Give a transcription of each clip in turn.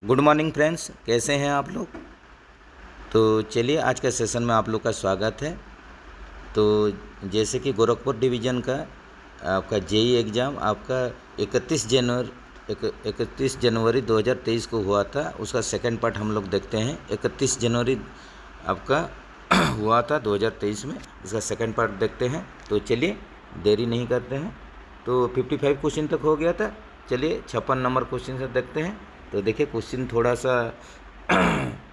Good morning friends, कैसे हैं आप लोग। तो चलिए आज के सेशन में आप लोग का स्वागत है। तो जैसे कि गोरखपुर डिवीज़न का आपका जेई एग्ज़ाम आपका 31 जनवरी 2023 को हुआ था। उसका सेकंड पार्ट हम लोग देखते हैं। 31 जनवरी आपका हुआ था 2023 में, इसका सेकंड पार्ट देखते हैं। तो चलिए देरी नहीं करते हैं। तो 55 क्वेश्चन तक हो गया था। चलिए 56 नंबर क्वेश्चन से देखते हैं। तो देखिए क्वेश्चन थोड़ा सा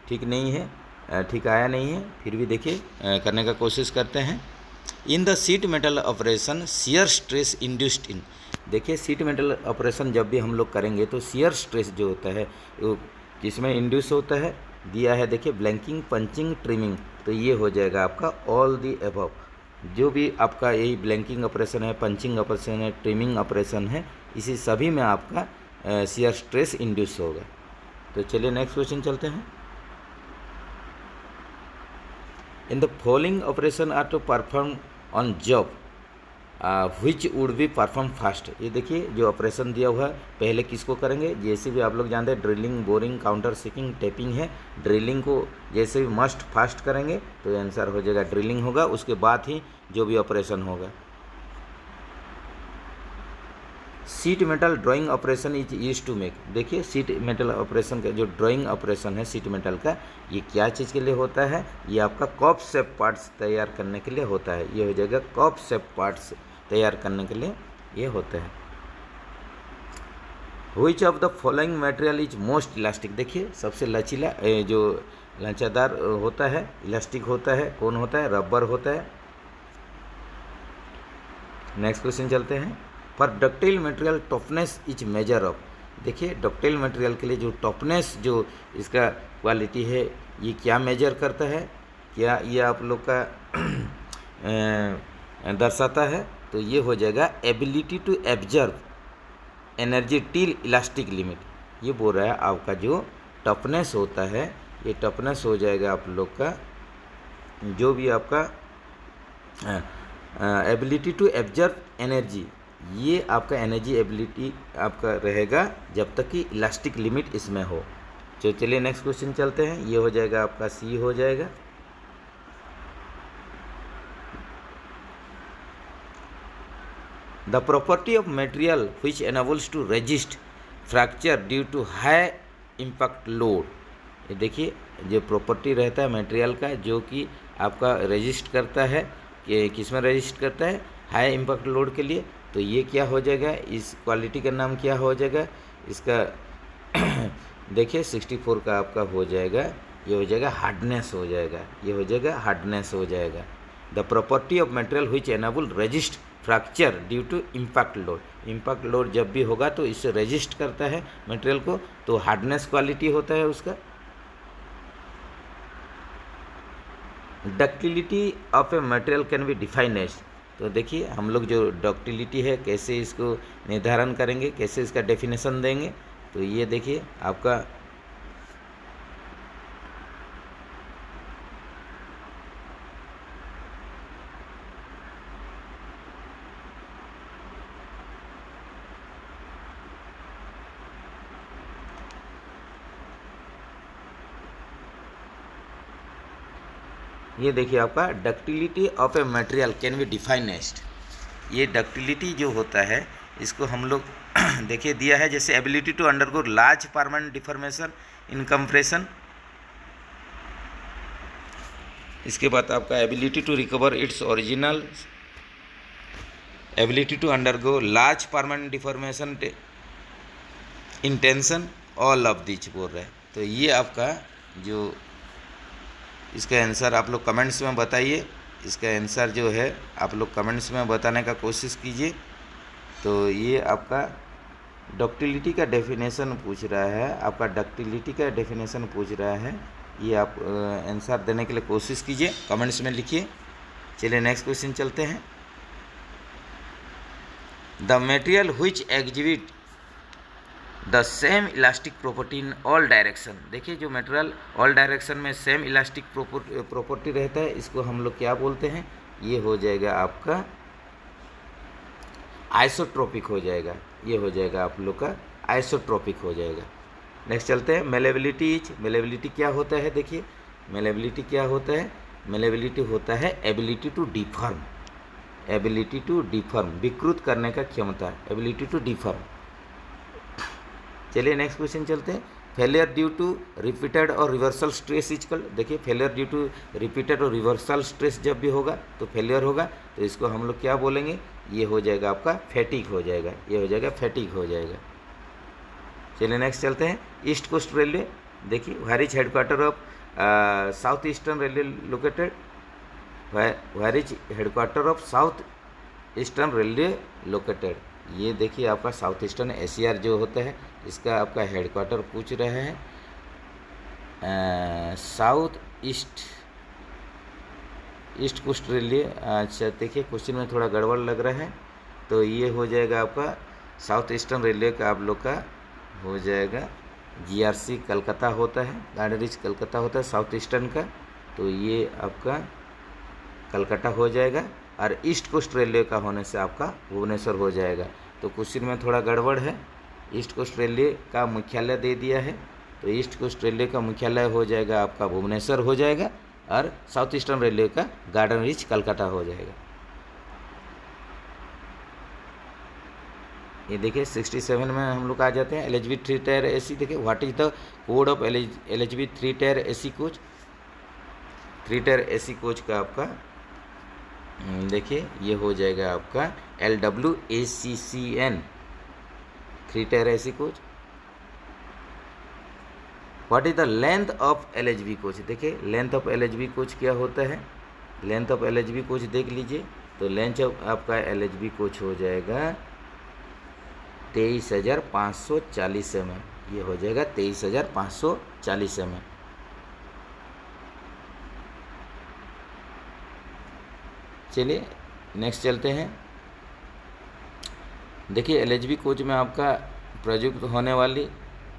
ठीक नहीं है, ठीक आया नहीं है, फिर भी देखिए करने का कोशिश करते हैं। In the seat metal operation shear stress induced in. देखिए सीट मेटल ऑपरेशन जब भी हम लोग करेंगे तो शियर स्ट्रेस जो होता है वो जिसमें इंड्यूस होता है, दिया है देखिए ब्लैंकिंग, पंचिंग, ट्रिमिंग। तो ये हो जाएगा आपका ऑल दी अबव। जो भी आपका यही ब्लैंकिंग ऑपरेशन है, पंचिंग ऑपरेशन है, ट्रिमिंग ऑपरेशन है, इसी सभी में आपका शियर स्ट्रेस इंड्यूस होगा। तो चलिए नेक्स्ट क्वेश्चन चलते हैं। In the following operation are to perform on job which would be perform fast. ये देखिए जो ऑपरेशन दिया हुआ है, पहले किसको करेंगे। जैसे भी आप लोग जानते हैं drilling, boring, countersinking, tapping है। ड्रिलिंग को जैसे भी मस्ट फास्ट करेंगे तो आंसर हो जाएगा ड्रिलिंग होगा, उसके बाद ही जो भी ऑपरेशन होगा। Sheet metal drawing operation is use to make. देखिए सीट मेटल ऑपरेशन का जो ड्राइंग ऑपरेशन है सीट मेटल का, ये क्या चीज़ के लिए होता है। ये आपका कप शेप पार्ट्स तैयार करने के लिए होता है। ये हो जाएगा कप शेप पार्ट्स तैयार करने के लिए ये होते हैं। Which of the following material is most elastic. देखिए सबसे लचीला जो लचीदार होता है, इलास्टिक होता है, कौन होता है, रबर होता है। नेक्स्ट क्वेश्चन चलते हैं। For ductile material toughness is measure of. देखिए डक्टाइल मटेरियल के लिए जो टफनेस जो इसका क्वालिटी है, ये क्या मेजर करता है, क्या ये आप लोग का दर्शाता है। तो ये हो जाएगा ability to absorb energy till elastic limit. ये बोल रहा है आपका जो टफनेस होता है, ये टफनेस हो जाएगा आप लोग का जो भी आपका एबिलिटी टू एब्जर्व एनर्जी, ये आपका एनर्जी एबिलिटी आपका रहेगा जब तक कि इलास्टिक लिमिट इसमें हो। तो चलिए नेक्स्ट क्वेश्चन चलते हैं। ये हो जाएगा आपका सी हो जाएगा। The property of material which enables to resist fracture due to high impact load. ये देखिए जो प्रॉपर्टी रहता है मटेरियल का जो कि आपका रेजिस्ट करता है, कि किस में रेजिस्ट करता है, हाई इम्पैक्ट लोड के लिए। तो ये क्या हो जाएगा, इस क्वालिटी का नाम क्या हो जाएगा इसका देखिए 64 का आपका हो जाएगा, ये हो जाएगा हार्डनेस हो जाएगा, ये हो जाएगा हार्डनेस हो जाएगा। The property of material which enable resist fracture due to impact load. Impact load जब भी होगा तो इससे रेजिस्ट करता है मटेरियल को, तो हार्डनेस क्वालिटी होता है उसका। Ductility of a material can be defined as. तो देखिए हम लोग जो डक्टिलिटी है कैसे इसको निर्धारण करेंगे, कैसे इसका डेफिनेशन देंगे। तो ये देखिए आपका ये देखिए आपका ductility of a material can be defined as. ये डक्टिलिटी जो होता है इसको हम लोग देखिए दिया है जैसे ability to undergo large permanent deformation in compression. इसके बाद आपका ability to recover its original, ability to undergo large permanent deformation in tension, all of which बोल रहे हैं। तो ये आपका जो इसका आंसर आप लोग कमेंट्स में बताइए। इसका आंसर जो है आप लोग कमेंट्स में बताने का कोशिश कीजिए। तो ये आपका डक्टिलिटी का डेफिनेशन पूछ रहा है, आपका डक्टिलिटी का डेफिनेशन पूछ रहा है। ये आप आंसर देने के लिए कोशिश कीजिए, कमेंट्स में लिखिए। चलिए नेक्स्ट क्वेश्चन चलते हैं। The material which exhibit the same elastic property in all direction. देखिए जो मटेरियल ऑल डायरेक्शन में सेम इलास्टिक प्रॉपर्टी रहता है, इसको हम लोग क्या बोलते हैं, ये हो जाएगा आपका आइसोट्रोपिक हो जाएगा। ये हो जाएगा आप लोग का आइसोट्रोपिक हो जाएगा। नेक्स्ट चलते हैं मेलेबिलिटी। मेलेबिलिटी क्या होता है, देखिए मेलेबिलिटी क्या होता है। मेलेबिलिटी होता है ability to deform, ability to deform, विकृत करने का क्षमता, एबिलिटी टू डिफॉर्म। चलिए नेक्स्ट क्वेश्चन चलते हैं। फेलियर ड्यू टू रिपीटेड और रिवर्सल स्ट्रेस इज कॉल्ड। देखिए फेलियर ड्यू टू रिपीटेड और रिवर्सल स्ट्रेस जब भी होगा तो फेलियर होगा, तो इसको हम लोग क्या बोलेंगे, ये हो जाएगा आपका फैटिग हो जाएगा, ये हो जाएगा फैटिग हो जाएगा। चलिए नेक्स्ट चलते हैं। ईस्ट कोस्ट रेलवे, देखिए where is headquarter of South Eastern Railway located, where is headquarter of South Eastern Railway located. ये देखिए आपका साउथ ईस्टर्न एशिया जो होता है इसका आपका हेडक्वार्टर पूछ रहे हैं साउथ ईस्ट कोस्ट रेलवे। अच्छा देखिए क्वेश्चन में थोड़ा गड़बड़ लग रहा है, तो ये हो जाएगा आपका साउथ ईस्टर्न रेलवे का आप लोग का हो जाएगा GRC कलकत्ता होता है, गार्डन रिच कलकत्ता होता है साउथ ईस्टर्न का, तो ये आपका कलकत्ता हो जाएगा। और ईस्ट कोस्ट रेलवे का होने से आपका भुवनेश्वर हो जाएगा। तो क्वेश्चन में थोड़ा गड़बड़ है, ईस्ट कोस्ट रेलवे का मुख्यालय दे दिया है, तो ईस्ट कोस्ट रेलवे का मुख्यालय हो जाएगा आपका भुवनेश्वर हो जाएगा, और साउथ ईस्टर्न रेलवे का गार्डन रिच कलकत्ता हो जाएगा। ये देखिए 67 में हम लोग आ जाते हैं। LHB 3 टायर AC, देखिए what is the code of LHB 3 tyre AC coach. 3 tyre AC coach का आपका देखिए ये हो जाएगा आपका LWACCN 3 tyre AC coach. What is the length of LHB coach. देखिए लेंथ ऑफ LHB कोच क्या होता है, लेंथ ऑफ LHB कोच देख लीजिए, तो लेंथ ऑफ आपका LHB कोच हो जाएगा 23,540 mm, ये हो जाएगा 23,540 mm। चलिए नेक्स्ट चलते हैं। देखिए LHB कोच में आपका प्रयुक्त होने वाली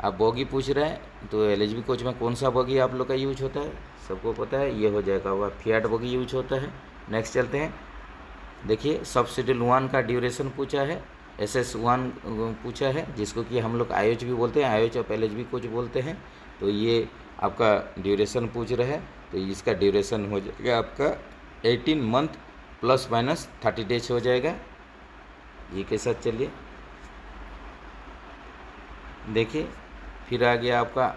आप बोगी पूछ रहे हैं, तो LHB कोच में कौन सा बोगी आप लोग का यूज होता है, सबको पता है, ये हो जाएगा वह फियाट बोगी यूज होता है। नेक्स्ट चलते हैं। देखिए सब शेड्यूल 1 का ड्यूरेशन पूछा है, SS1 पूछा है, जिसको कि हम लोग IOH भी बोलते हैं, IOH ऑफ LHB कोच बोलते हैं, तो ये आपका ड्यूरेशन पूछ रहा है, तो इसका ड्यूरेशन हो जाएगा आपका 18 मंथ ±30 डेज हो जाएगा। ये के साथ चलिए देखिए फिर आ गया आपका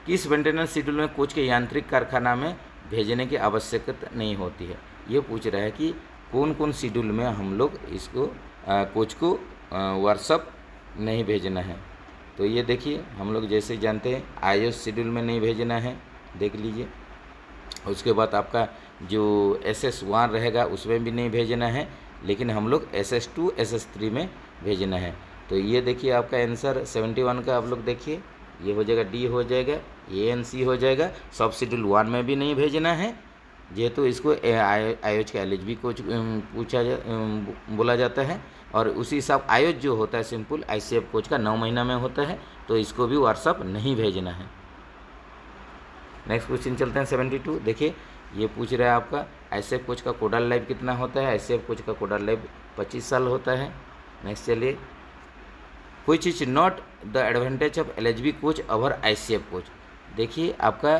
किस मेंटेनेंस शेड्यूल में कोच के यांत्रिक कारखाना में भेजने की आवश्यकता नहीं होती है। ये पूछ रहा है कि कौन कौन शेड्यूल में हम लोग इसको कोच को वर्कशॉप नहीं भेजना है। तो ये देखिए हम लोग जैसे जानते हैं IOH शेड्यूल में नहीं भेजना है, देख लीजिए। उसके बाद आपका जो SS1 रहेगा उसमें भी नहीं भेजना है, लेकिन हम लोग SS2 SS3 में भेजना है। तो ये देखिए आपका आंसर 71 का आप लोग देखिए, ये हो जाएगा D हो जाएगा, ANC हो जाएगा। सब शेड्यूल 1 में भी नहीं भेजना है, जेहेतु इसको IOH का LHB कोच बोला जाता है, और उसी हिसाब IOH जो होता है सिंपल ICF कोच का 9 महीना में होता है, तो इसको भी वर्कशॉप नहीं भेजना है। नेक्स्ट क्वेश्चन चलते हैं 72। देखिए ये पूछ रहा है आपका ICF कोच का कोडल लाइफ कितना होता है। ICF कोच का कोडल लाइफ 25 साल होता है। नेक्स्ट चलिए, which is not the advantage of LHB coach over ICF coach. देखिए आपका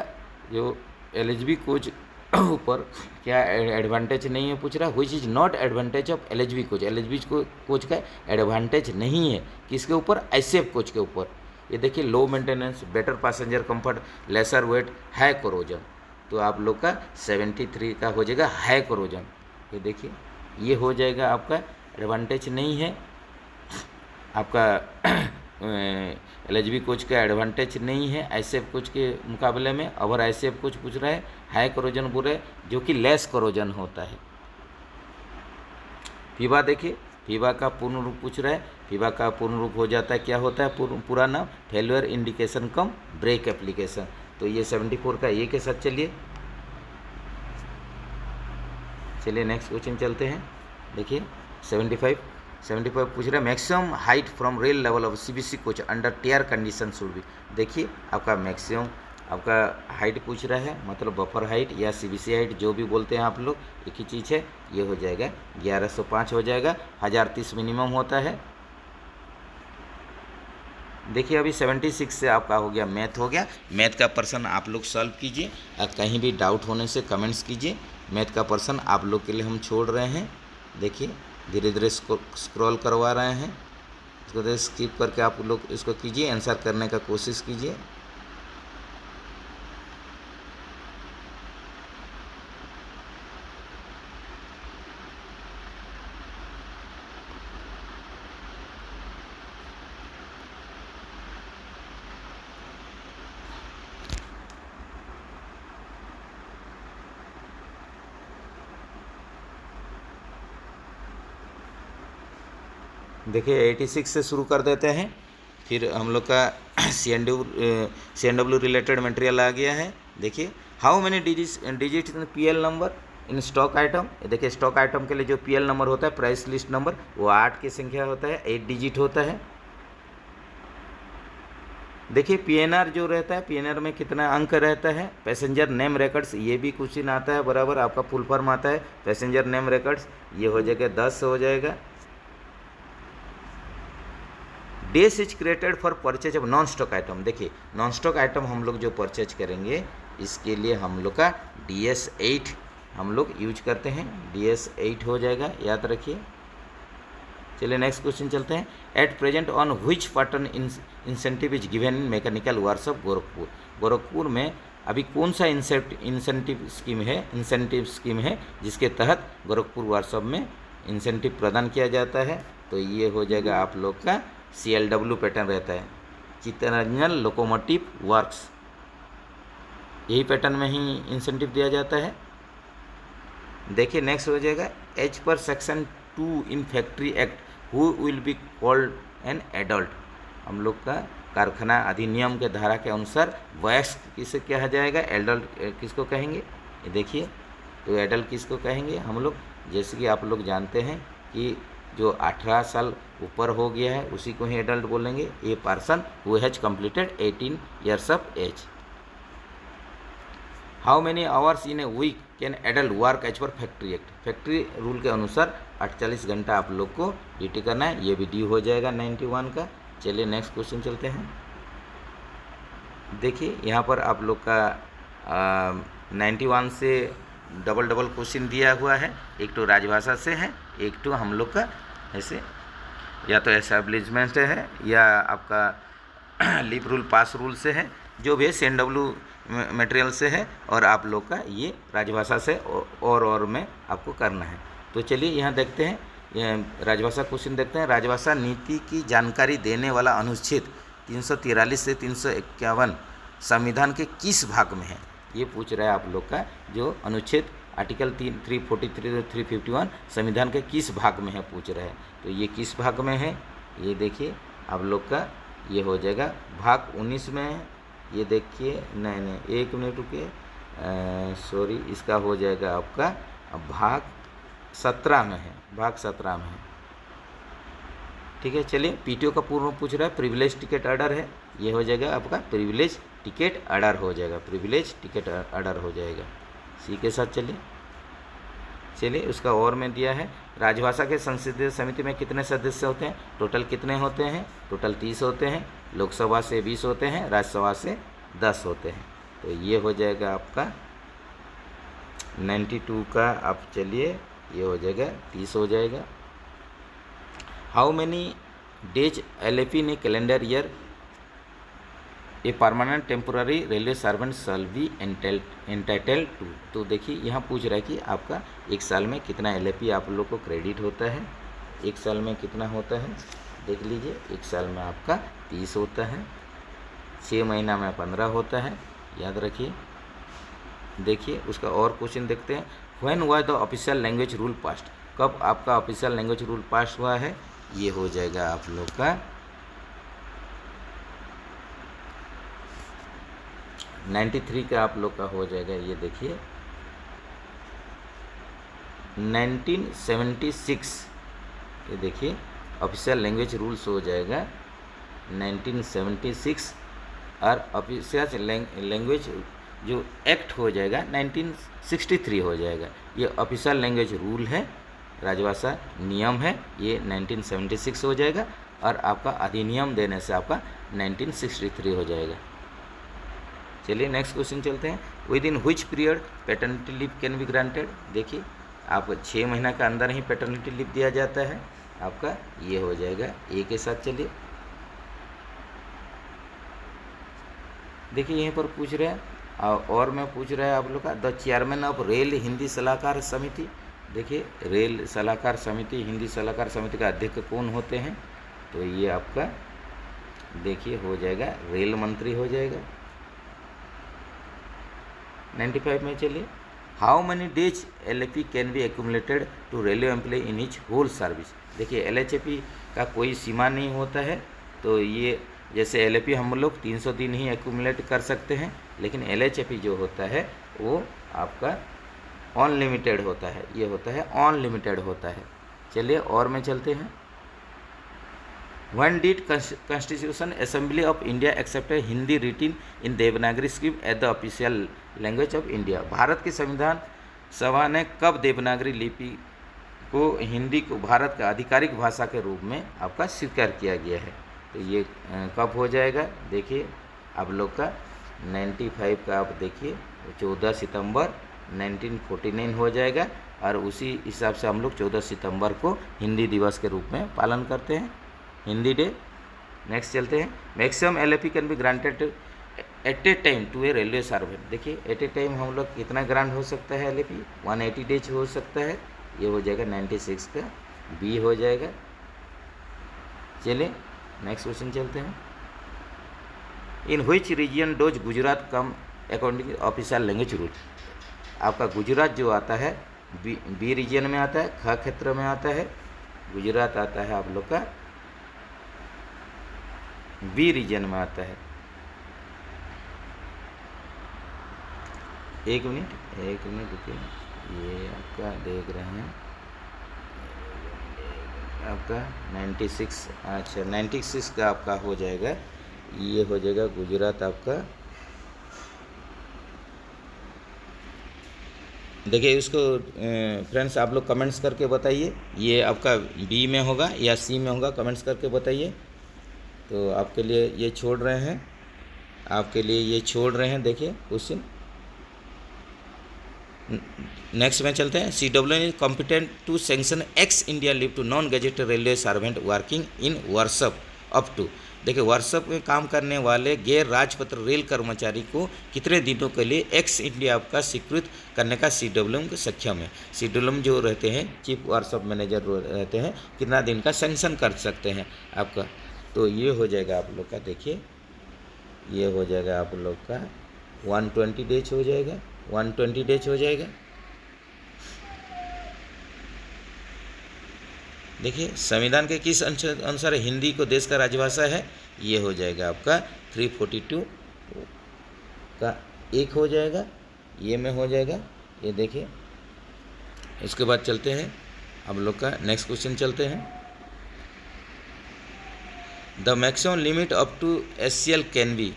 जो LHB कोच ऊपर क्या एडवांटेज नहीं है पूछ रहा है, which is not advantage of LHB coach. LHB coach का एडवांटेज नहीं है किसके ऊपर, ICF कोच के ऊपर। ये देखिए low maintenance, better passenger comfort, lesser weight, high corrosion. तो आप लोग का 73 का हो जाएगा हाई कोरोजन। ये देखिए ये हो जाएगा आपका एडवांटेज नहीं है आपका LHB कोच का एडवांटेज नहीं है ICF कोच के मुकाबले में। ओवर ICF कोच पूछ रहा है, हाई कोरोजन बोल रहे जो कि लेस कोरोजन होता है। फीबा देखिए, फीबा का पूर्ण रूप पूछ रहा है। फीबा का पूर्ण रूप हो जाता है, क्या होता है पूरा नाम, फेल्यूर इंडिकेशन कम ब्रेक एप्लीकेशन। तो ये 74 का ये के साथ चलिए नेक्स्ट क्वेश्चन चलते हैं। देखिए 75 पूछ रहा है maximum height from rail level of CBC coach under tare condition should be. देखिए आपका मैक्सिमम आपका हाइट पूछ रहा है, मतलब बफर हाइट या CBC हाइट जो भी बोलते हैं आप लोग, एक ही चीज़ है। ये हो जाएगा 1105 हो जाएगा। 1030 मिनिमम होता है। देखिए अभी 76 से आपका हो गया, मैथ हो गया। मैथ का पर्सन आप लोग सॉल्व कीजिए और कहीं भी डाउट होने से कमेंट्स कीजिए। मैथ का पर्सन आप लोग के लिए हम छोड़ रहे हैं। देखिए धीरे धीरे स्क्रॉल करवा रहे हैं, इसको स्किप करके आप लोग इसको कीजिए, आंसर करने का कोशिश कीजिए। देखिए 86 से शुरू कर देते हैं, फिर हम लोग का CNW रिलेटेड मटेरियल आ गया है। देखिए how many digit in PL number in stock item. देखिए स्टॉक आइटम के लिए जो PL नंबर होता है, प्राइस लिस्ट नंबर, वो 8 की संख्या होता है, 8 डिजिट होता है। देखिए PNR जो रहता है, PNR में कितना अंक रहता है, पैसेंजर नेम रिकॉर्ड्स, ये भी क्वेश्चन आता है बराबर, आपका फुल फॉर्म आता है पैसेंजर नेम रिकॉर्ड्स, ये हो जाएगा 10 हो जाएगा। Days is created for purchase of non stock item. देखिए नॉन स्टॉक आइटम हम लोग जो परचेज करेंगे, इसके लिए हम लोग का DS8 हम लोग यूज करते हैं, DS8 हो जाएगा, याद रखिए। चलिए नेक्स्ट क्वेश्चन चलते हैं। At present on which pattern incentive is given in mechanical workshop Gorakhpur. Gorakhpur में अभी कौन सा इंसेंटिव स्कीम है जिसके तहत गोरखपुर वर्कशॉप में इंसेंटिव प्रदान किया जाता है। तो ये हो जाएगा आप लोग का CLW पैटर्न रहता है, चित्तरंजन लोकोमोटिव वर्क्स, यही पैटर्न में ही इंसेंटिव दिया जाता है। देखिए नेक्स्ट हो जाएगा as per section 2 in factory act who will be called an adult. हम लोग का कारखाना अधिनियम के धारा के अनुसार वयस्क किसे कहा जाएगा, एडल्ट किसको कहेंगे। ये देखिए तो एडल्ट किसको कहेंगे हम लोग, जैसे कि आप लोग जानते हैं कि जो 18 साल ऊपर हो गया है उसी को ही एडल्ट बोलेंगे। A person who has completed 18 years of age. How many hours in a week can adult work as per factory act. Factory rule के अनुसार 48 घंटा आप लोग को ड्यूटी करना है, ये भी ड्यू हो जाएगा 91 का। चलिए नेक्स्ट क्वेश्चन चलते हैं। देखिए यहाँ पर आप लोग का 91 से डबल क्वेश्चन दिया हुआ है, एक तो राजभाषा से है, एक तो हम लोग का ऐसे या तो एस्टैब्लिशमेंट से है या आपका लीप रूल पास रूल से है, जो भी है CNW मटेरियल से है, और आप लोग का ये राजभाषा से और में आपको करना है। तो चलिए यहाँ देखते हैं, राजभाषा क्वेश्चन देखते हैं। राजभाषा नीति की जानकारी देने वाला अनुच्छेद 343 से 351 संविधान के किस भाग में है, ये पूछ रहा है आप लोग का। जो अनुच्छेद आर्टिकल 343 और 351 संविधान के किस भाग में है पूछ रहा है। तो ये किस भाग में है, ये देखिए आप लोग का ये हो जाएगा भाग 19 में है। ये देखिए नहीं एक मिनट रुकिए, सॉरी, इसका हो जाएगा आपका भाग 17 में है, भाग 17 में है। ठीक है, चलिए PTO का पूर्व पूछ रहा है, प्रिविलेज टिकट ऑर्डर है, ये हो जाएगा आपका प्रिविलेज टिकट ऑर्डर हो जाएगा, प्रिविलेज टिकट ऑर्डर हो जाएगा। सी के साथ चलिए उसका और में दिया है। राजभाषा के संसदीय समिति में कितने सदस्य होते हैं, टोटल कितने होते हैं, टोटल 30 होते हैं, लोकसभा से 20 होते हैं, राज्यसभा से 10 होते हैं। तो ये हो जाएगा आपका 92 का, आप चलिए ये हो जाएगा 30 हो जाएगा। हाउ मैनी डेज LAP ने calendar year a permanent temporary railway servant shall be entitled to. तो देखिए यहाँ पूछ रहा है कि आपका एक साल में कितना LAP आप लोग को क्रेडिट होता है, एक साल में कितना होता है देख लीजिए। एक साल में आपका 30 होता है, 6 महीना में 15 होता है, याद रखिए। देखिए उसका और क्वेश्चन देखते हैं। When was the official language rule passed, कब आपका ऑफिशियल लैंग्वेज रूल पास हुआ है, ये हो जाएगा आप लोग का 93 का आप लोग का हो जाएगा। ये देखिए 1976, ये देखिए ऑफिशियल लैंग्वेज रूल्स हो जाएगा 1976, और ऑफिशियल लैंग्वेज जो एक्ट हो जाएगा 1963 हो जाएगा। ये ऑफिशियल लैंग्वेज रूल है, राजभाषा नियम है, ये 1976 हो जाएगा। और आपका अधिनियम देने से आपका 1963 हो जाएगा। चलिए नेक्स्ट क्वेश्चन चलते हैं। With in which period paternity leave can be granted. देखिए आप 6 महीना के अंदर ही पैटर्निटी लीव दिया जाता है आपका, ये हो जाएगा ए के साथ। चलिए देखिए यहीं पर पूछ रहे हैं और मैं पूछ रहा है आप लोग का, the chairman of rail Hindi सलाहकार समिति। देखिए रेल सलाहकार समिति, हिंदी सलाहकार समिति का अध्यक्ष कौन होते हैं, तो ये आपका देखिए हो जाएगा रेल मंत्री हो जाएगा 95 में। चलिए how many days LHP can be accumulated to railway employee in each whole service. देखिए LHP का कोई सीमा नहीं होता है, तो ये जैसे LHP हम लोग 300 दिन ही एक्यूमुलेट कर सकते हैं, लेकिन LHP जो होता है वो आपका अनलिमिटेड होता है, ये होता है अनलिमिटेड होता है। चलिए और में चलते हैं। When did Constitution Assembly of India accepted Hindi written in Devanagari script as the official language of India. Bharat की संविधान सभा ने कब देवनागरी लिपि को हिंदी को भारत का आधिकारिक भाषा के रूप में आपका स्वीकार किया गया है, तो ये कब हो जाएगा। देखिए आप लोग का 95 का आप देखिए 14 सितंबर 1949 हो जाएगा, और उसी हिसाब से हम लोग 14 सितंबर को हिंदी दिवस के रूप में पालन करते हैं, हिंदी डे। नेक्स्ट चलते हैं। Maximum LHP can be granted at a time to a railway servant. देखिए एट ए टाइम हम लोग कितना ग्रांट हो सकता है LHP, 180 डेज हो सकता है, ये हो जाएगा 96 का बी हो जाएगा। चलिए नेक्स्ट क्वेश्चन चलते हैं। In which region does Gujarat come according official language rule. आपका गुजरात जो आता है बी रीजन में आता है, ख क्षेत्र में आता है, गुजरात आता है आप लोग का बी रीजन में आता है। एक मिनट रुकिए, ये आपका देख रहे हैं आपका 96, अच्छा 96 का आपका हो जाएगा, ये हो जाएगा गुजरात आपका। देखिए इसको फ्रेंड्स आप लोग कमेंट्स करके बताइए, ये आपका बी में होगा या सी में होगा, कमेंट्स करके बताइए। तो आपके लिए ये छोड़ रहे हैं, आपके लिए ये छोड़ रहे हैं। देखिए क्वेश्चन नेक्स्ट में चलते हैं। CW is competent to sanction ex India leave to non gazetted railway servant working in workshop up to. देखिए वर्कशॉप में काम करने वाले गैर राजपत्र रेल कर्मचारी को कितने दिनों के लिए एक्स इंडिया का स्वीकृत करने का CWM के सक्षम है। CWM जो रहते हैं चीफ वर्कशॉप मैनेजर रहते हैं, कितना दिन का सैंक्शन कर सकते हैं आपका, तो ये हो जाएगा आप लोग का। देखिए ये हो जाएगा आप लोग का 120 डेज हो जाएगा, 120 डेज हो जाएगा। देखिए संविधान के किस अनुसार हिंदी को देश का राजभाषा है, ये हो जाएगा आपका 342 का एक हो जाएगा, ये में हो जाएगा। ये देखिए इसके बाद चलते हैं आप लोग का नेक्स्ट क्वेश्चन चलते हैं। The maximum limit up to SCL can be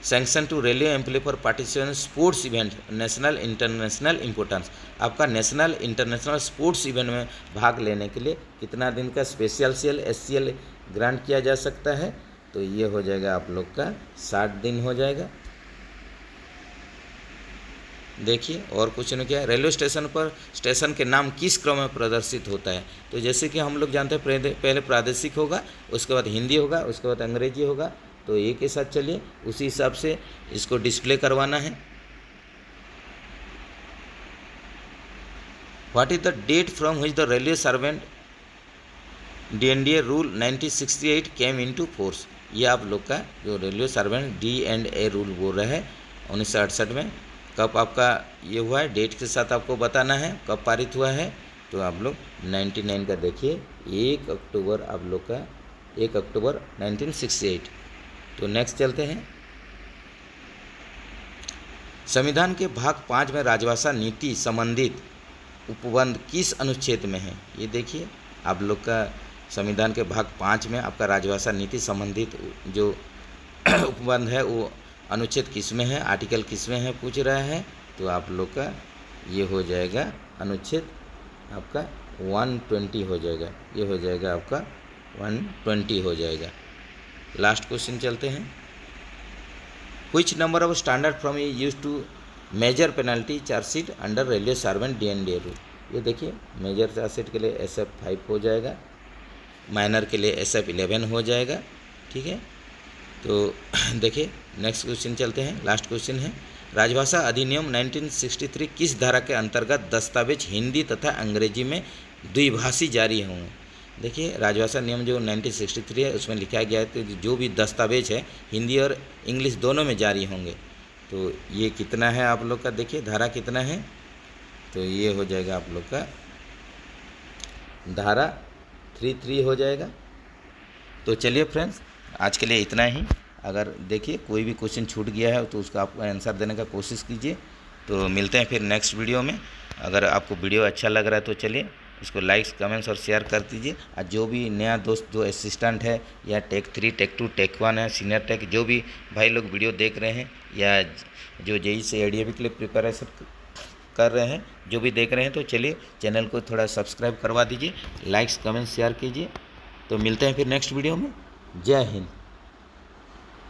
sanction to railway employee for participation sports event national international importance. आपका नेशनल इंटरनेशनल स्पोर्ट्स इवेंट में भाग लेने के लिए कितना दिन का स्पेशल सेल SCL ग्रांट किया जा सकता है, तो ये हो जाएगा आप लोग का 60 दिन हो जाएगा। देखिए और कुछ नहीं, क्या रेलवे स्टेशन पर स्टेशन के नाम किस क्रम में प्रदर्शित होता है, तो जैसे कि हम लोग जानते हैं पहले प्रादेशिक होगा, उसके बाद हिंदी होगा, उसके बाद अंग्रेजी होगा, तो एक के साथ चलिए उसी हिसाब से इसको डिस्प्ले करवाना है। What is the date from which the railway servant DNDA rule 1968 came into force. ये आप लोग का जो रेलवे सर्वेंट D&A रूल बोल रहे हैं 1968 में कब आपका ये हुआ है, डेट के साथ आपको बताना है कब पारित हुआ है, तो आप लोग 99 का देखिए 1 अक्टूबर आप लोग का 1 अक्टूबर 1968। तो नेक्स्ट चलते हैं। संविधान के भाग 5 में राजभाषा नीति संबंधित उपबंध किस अनुच्छेद में है, ये देखिए आप लोग का संविधान के भाग 5 में आपका राजभाषा नीति संबंधित जो उपबंध है वो अनुच्छेद किस में है, आर्टिकल किस में है पूछ रहा है, तो आप लोग का ये हो जाएगा अनुच्छेद आपका 120 हो जाएगा, ये हो जाएगा आपका 120 हो जाएगा। लास्ट क्वेश्चन चलते हैं। Which number of standard from is use to major penalty chargesheet under railway servant DNDA rule. ये देखिए मेजर चार्जशीट के लिए SF 5 हो जाएगा, माइनर के लिए SF 11 हो जाएगा। ठीक है, तो देखिए नेक्स्ट क्वेश्चन चलते हैं। लास्ट क्वेश्चन है, राजभाषा अधिनियम 1963 किस धारा के अंतर्गत दस्तावेज हिंदी तथा अंग्रेजी में द्विभाषी जारी होंगे। देखिए राजभाषा नियम जो 1963 है उसमें लिखा गया है कि जो भी दस्तावेज है हिंदी और इंग्लिश दोनों में जारी होंगे। तो ये कितना है आप लोग का, देखिए धारा कितना है, तो ये हो जाएगा आप लोग का धारा 33 हो जाएगा। तो चलिए फ्रेंड्स आज के लिए इतना ही। अगर देखिए कोई भी क्वेश्चन छूट गया है तो उसका आप आंसर देने का कोशिश कीजिए। तो मिलते हैं फिर नेक्स्ट वीडियो में। अगर आपको वीडियो अच्छा लग रहा है तो चलिए इसको लाइक्स कमेंट्स और शेयर कर दीजिए। और जो भी नया दोस्त जो असिस्टेंट है या टेक 3 टेक 2 टेक 1 है सीनियर टेक, जो भी भाई लोग वीडियो देख रहे हैं या जो JEE से ADAV के लिए प्रिपरेशन कर रहे हैं, जो भी देख रहे हैं, तो चलिए चैनल को थोड़ा सब्सक्राइब करवा दीजिए, लाइक्स कमेंट्स शेयर कीजिए। तो मिलते हैं फिर नेक्स्ट वीडियो में। जय हिंद।